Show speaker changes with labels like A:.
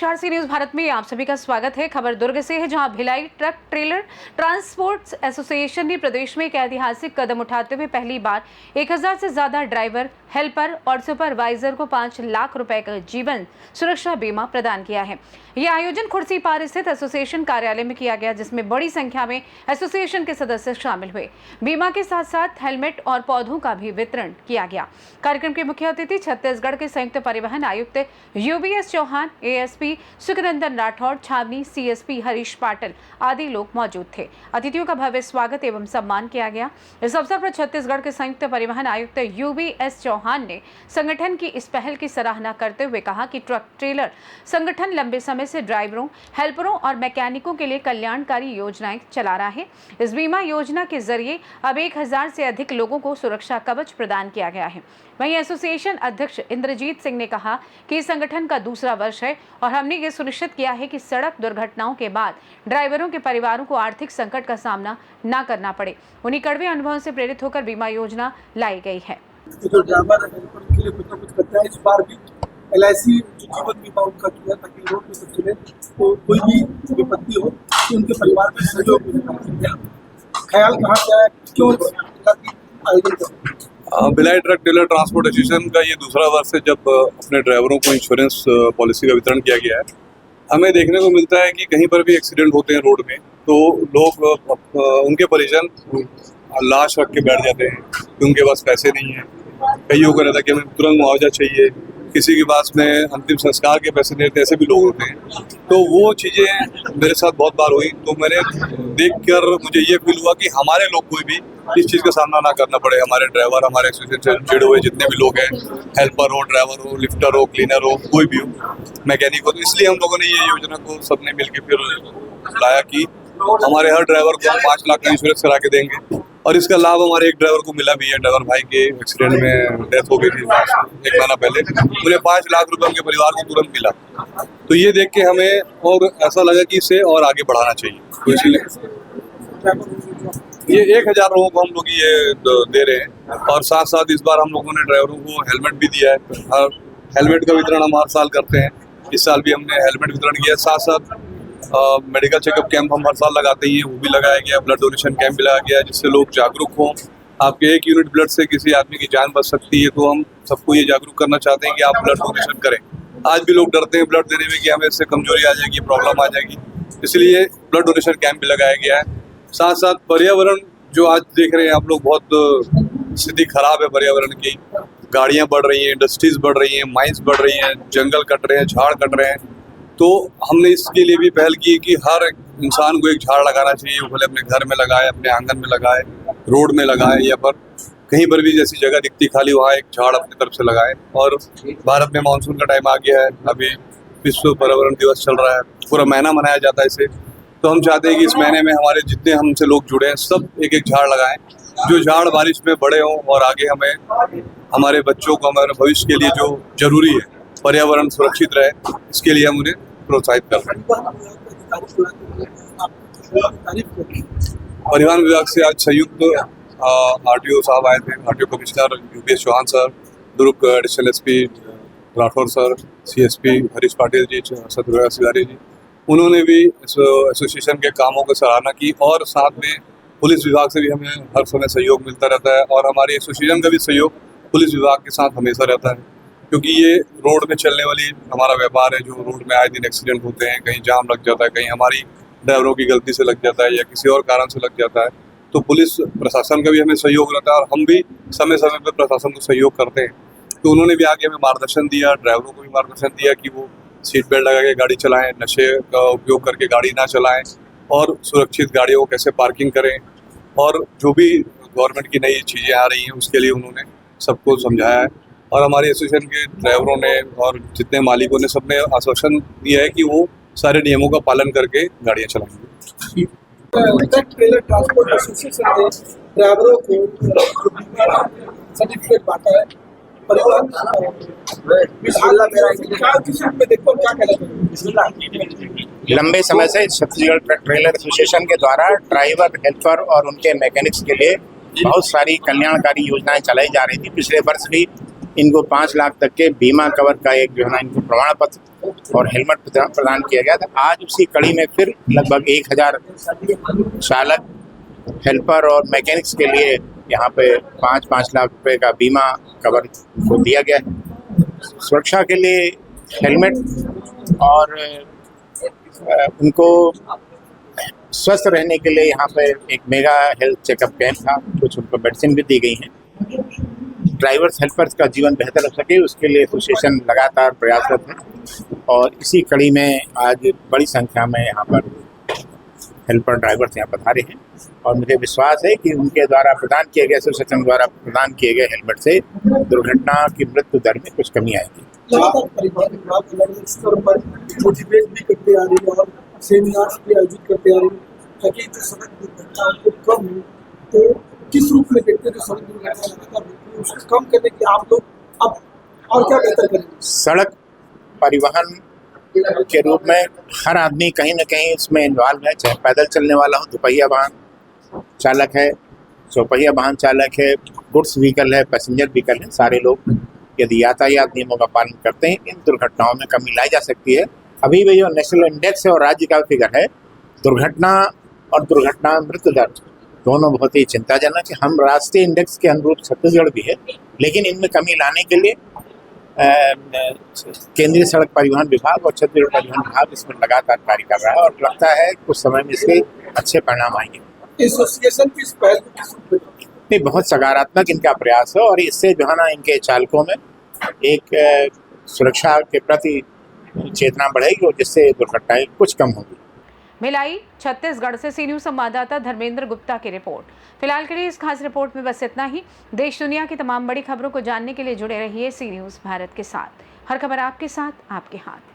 A: नमस्कार, सी न्यूज भारत में आप सभी का स्वागत है। खबर दुर्ग से है, जहां Bhilai truck trailer transport association ने प्रदेश में एक ऐतिहासिक कदम उठाते हुए पहली बार 1000 से ज्यादा ड्राइवर, हेल्पर और सुपरवाइजर को 5 लाख रुपए का जीवन सुरक्षा बीमा प्रदान किया है। यह आयोजन खुर्सीपार स्थित एसोसिएशन कार्यालय में किया गया, जिसमें बड़ी संख्या में एसोसिएशन के सदस्य शामिल हुए। बीमा के साथ साथ हेलमेट और पौधों का भी वितरण किया गया। कार्यक्रम के मुख्य अतिथि छत्तीसगढ़ के संयुक्त परिवहन आयुक्त यूबीएस चौहान, एएसपी सुखनंदन राठौड़, छावनी सीएसपी हरीश पाटिल आदि लोग मौजूद थे। अतिथियों का भव्य स्वागत एवं सम्मान किया गया। इस अवसर पर छत्तीसगढ़ के संयुक्त परिवहन आयुक्त यूबीएस चौहान ने संगठन की इस पहल की सराहना करते हुए कहा कि ट्रक ट्रेलर संगठन लंबे समय से ड्राइवरों, हेल्परों और मैकेनिकों के लिए कल्याणकारी योजनाएं चला रहा है। इस बीमा योजना के जरिए अब 1000 से अधिक लोगों को सुरक्षा कवच प्रदान किया गया है। वहीं एसोसिएशन अध्यक्ष इंद्रजीत सिंह ने कहा कि इस संगठन का दूसरा वर्ष है और हमने ये सुनिश्चित किया है कि सड़क दुर्घटनाओं के बाद ड्राइवरों के परिवारों को आर्थिक संकट का सामना न करना पड़े। उन्हीं कड़वे अनुभवों से प्रेरित होकर बीमा योजना लाई गई है।
B: जो ड्राइवर हेल्पर के लिए कुछ ना कुछ करता है, इस बार भी LIC जीवन बीमा उनका किया ताकि रोड में सब चले तो कोई भी विपत्ति हो तो उनके परिवार में सहयोग मिलेगा। ख्याल कहाँ से आया, क्यों आयोजन करें?
C: Bhilai truck trailer transport association का ये दूसरा वर्ष है जब अपने ड्राइवरों को इंश्योरेंस पॉलिसी का वितरण किया गया है। हमें देखने को मिलता है कि कहीं पर भी एक्सीडेंट होते हैं रोड में तो लोग उनके परिजन लाश रख के बैठ जाते हैं कि उनके पास पैसे नहीं है। कईयों को रहता है कि हमें तुरंत मुआवजा चाहिए, किसी के पास में अंतिम संस्कार के पैसे नहीं रहते, ऐसे भी लोग होते हैं। तो वो चीज़ें मेरे साथ बहुत बार हुई, तो मैंने देखकर मुझे ये फील हुआ कि हमारे लोग कोई भी इस चीज़ का सामना ना करना पड़े। हमारे ड्राइवर, हमारे एसोसिएशन से जुड़े हुए जितने भी लोग हैं, हेल्पर हो, ड्राइवर हो, लिफ्टर हो, क्लीनर हो, कोई भी हो, मैकेनिक हो, तो इसलिए हम लोगों ने ये योजना को सबने मिलकर फिर लाया कि हमारे हर ड्राइवर को हम 5 लाख का इंश्योरेंस करा के देंगे। और इसका लाभ हमारे एक ड्राइवर को मिला भी है। ड्राइवर भाई के एक्सीडेंट में डेथ हो गई थी 1 महीना पहले, मुझे 5 लाख रुपए उनके परिवार को तुरंत मिला। तो ये देख के हमें और ऐसा लगा कि इसे और आगे बढ़ाना चाहिए। तो इसलिए ये 1000 लोगों को हम लोग ये दे रहे हैं। और साथ साथ इस बार हम लोगों ने ड्राइवरों को हेलमेट भी दिया है। और हेलमेट का वितरण हम हर साल करते हैं। इस साल भी हमने हेलमेट वितरण किया। साथ साथ मेडिकल चेकअप कैंप हम हर साल लगाते ही हैं, वो भी लगाया गया। ब्लड डोनेशन कैंप भी लगाया गया जिससे लोग जागरूक हों। आपके 1 यूनिट ब्लड से किसी आदमी की जान बच सकती है, तो हम सबको ये जागरूक करना चाहते हैं कि आप ब्लड डोनेशन करें। आज भी लोग डरते हैं ब्लड देने में कि हमें इससे कमजोरी आ जाएगी, प्रॉब्लम आ जाएगी, इसलिए ब्लड डोनेशन कैंप भी लगाया गया है। साथ साथ पर्यावरण जो आज देख रहे हैं आप लोग, बहुत स्थिति खराब है पर्यावरण की। गाड़ियाँ बढ़ रही हैं, इंडस्ट्रीज बढ़ रही हैं, माइंस बढ़ रही हैं, जंगल कट रहे हैं, झाड़ कट रहे हैं। तो हमने इसके लिए भी पहल की कि हर इंसान को एक झाड़ लगाना चाहिए। वो भले अपने घर में लगाए, अपने आंगन में लगाए, रोड में लगाए, या पर कहीं पर भी जैसी जगह दिखती खाली वहाँ एक झाड़ अपनी तरफ से लगाए। और भारत में मानसून का टाइम आ गया है, अभी विश्व पर्यावरण दिवस चल रहा है, पूरा महीना मनाया जाता है इसे। तो हम चाहते हैं कि इस महीने में हमारे जितने हमसे लोग जुड़े हैं सब एक झाड़ लगाएं, जो झाड़ बारिश में बड़े हों और आगे हमें, हमारे बच्चों को, हमारे भविष्य के लिए जो जरूरी है पर्यावरण सुरक्षित रहे, इसके लिए हम उन्हें प्रोत्साहित कर रहे हैं। परिवहन विभाग से आज संयुक्त RTO साहब आए थे, RTO commissioner UBS Chauhan sir, Durg additional SP Rathore sir, CSP Harish Patil ji, Satguru Sigari जी, उन्होंने भी एसोसिएशन के कामों की सराहना की। और साथ में पुलिस विभाग से भी हमें हर समय सहयोग मिलता रहता है और हमारे एसोसिएशन का भी सहयोग पुलिस विभाग के साथ हमेशा रहता है, क्योंकि ये रोड में चलने वाली हमारा व्यापार है। जो रोड में आए दिन एक्सीडेंट होते हैं, कहीं जाम लग जाता है, कहीं हमारी ड्राइवरों की गलती से लग जाता है या किसी और कारण से लग जाता है, तो पुलिस प्रशासन का भी हमें सहयोग रहता है और हम भी समय समय पर प्रशासन को सहयोग करते हैं। तो उन्होंने भी आगे हमें मार्गदर्शन दिया, ड्राइवरों को भी मार्गदर्शन दिया कि वो सीट बेल्ट लगा के गाड़ी चलाएं, नशे का उपयोग करके गाड़ी ना चलाएं और सुरक्षित गाड़ियों को कैसे पार्किंग करें। और जो भी गवर्नमेंट की नई चीज़ें आ रही हैं उसके लिए उन्होंने सबको समझाया है। और हमारे एसोसिएशन के ड्राइवरों ने और जितने मालिकों ने सबने आश्वासन दिया है कि वो सारे नियमों का पालन करके गाड़ियाँ चलाएंगे।
B: ट्रक ट्रेलर ट्रांसपोर्ट एसोसिएशन ने ड्राइवरों को सर्टिफिकेट बांटा है। परिवहन
D: लंबे समय से छत्तीसगढ़ ट्रक ट्रेलर एसोसिएशन के द्वारा ड्राइवर, हेल्पर और उनके मैकेनिक्स के लिए बहुत सारी कल्याणकारी योजनाएं चलाई जा रही थी। पिछले वर्ष भी इनको 5 लाख तक के बीमा कवर का एक जो है ना इनको प्रमाण पत्र और हेलमेट प्रदान किया गया था। आज उसी कड़ी में फिर लगभग 1000 चालक, हेल्पर और मैकेनिक्स के लिए यहाँ पे 5-5 लाख रुपए का बीमा कवर को दिया गया है। सुरक्षा के लिए हेलमेट और उनको स्वस्थ रहने के लिए यहाँ पे एक मेगा हेल्थ चेकअप कैंप था, कुछ उनको मेडिसिन भी दी गई हैं। ड्राइवर्स हेल्पर्स का जीवन बेहतर हो सके उसके लिए एसोसिएशन लगातार प्रयासरत है और इसी कड़ी में आज बड़ी संख्या में यहाँ पर हेल्पर ड्राइवर्स यहाँ पधारे हैं और मुझे विश्वास है कि उनके द्वारा प्रदान किए गए एसोसिएशन द्वारा प्रदान किए गए हेलमेट से दुर्घटना की मृत्यु दर में कुछ कमी आएगी।
B: लगातार परिवहन विभाग अलग अलग स्तर पर मोटिवेट भी करते आ रही है और सेमिनार्स भी आयोजित करते आ रही है ताकि जो सड़क दुर्घटना को कम हो। तो किस रूप में देखते हैं जो सड़क दुर्घटना लगातार होती है उसको कम करने के आप लोग अब और क्या बेहतर करेंगे?
D: सड़क परिवहन के रूप में हर आदमी कहीं ना कहीं इसमें इन्वॉल्व है, चाहे पैदल चलने वाला हो, दुपहिया वाहन चालक है, चौपहिया वाहन चालक है, गुड्स व्हीकल है, पैसेंजर व्हीकल है, सारे लोग यदि यातायात नियमों का पालन करते हैं इन दुर्घटनाओं में कमी लाई जा सकती है। अभी भी जो नेशनल इंडेक्स है और राज्य का फिगर है, दुर्घटना और दुर्घटना मृत्यु दर दोनों बहुत ही चिंताजनक है। हम राष्ट्रीय इंडेक्स के अनुरूप छत्तीसगढ़ भी है, लेकिन इनमें कमी लाने के लिए केंद्रीय सड़क परिवहन विभाग और छत्तीसगढ़ परिवहन विभाग इसमें लगातार कार्य कर रहा है और लगता है कुछ समय में इसके अच्छे परिणाम आएंगे।
B: एसोसिएशन की इस पहल को किस रूप में देखते हैं?
D: नहीं, बहुत सकारात्मक इनका प्रयास है और इससे जो है ना इनके चालकों में एक सुरक्षा के प्रति चेतना बढ़ेगी और जिससे दुर्घटनाएं कुछ कम होगी।
A: भिलाई छत्तीसगढ़ से सी न्यूज़ संवाददाता धर्मेंद्र गुप्ता की रिपोर्ट। फिलहाल के लिए इस खास रिपोर्ट में बस इतना ही। देश दुनिया की तमाम बड़ी खबरों को जानने के लिए जुड़े रहिए सी न्यूज़ भारत के साथ। हर खबर आपके साथ, आपके हाथ।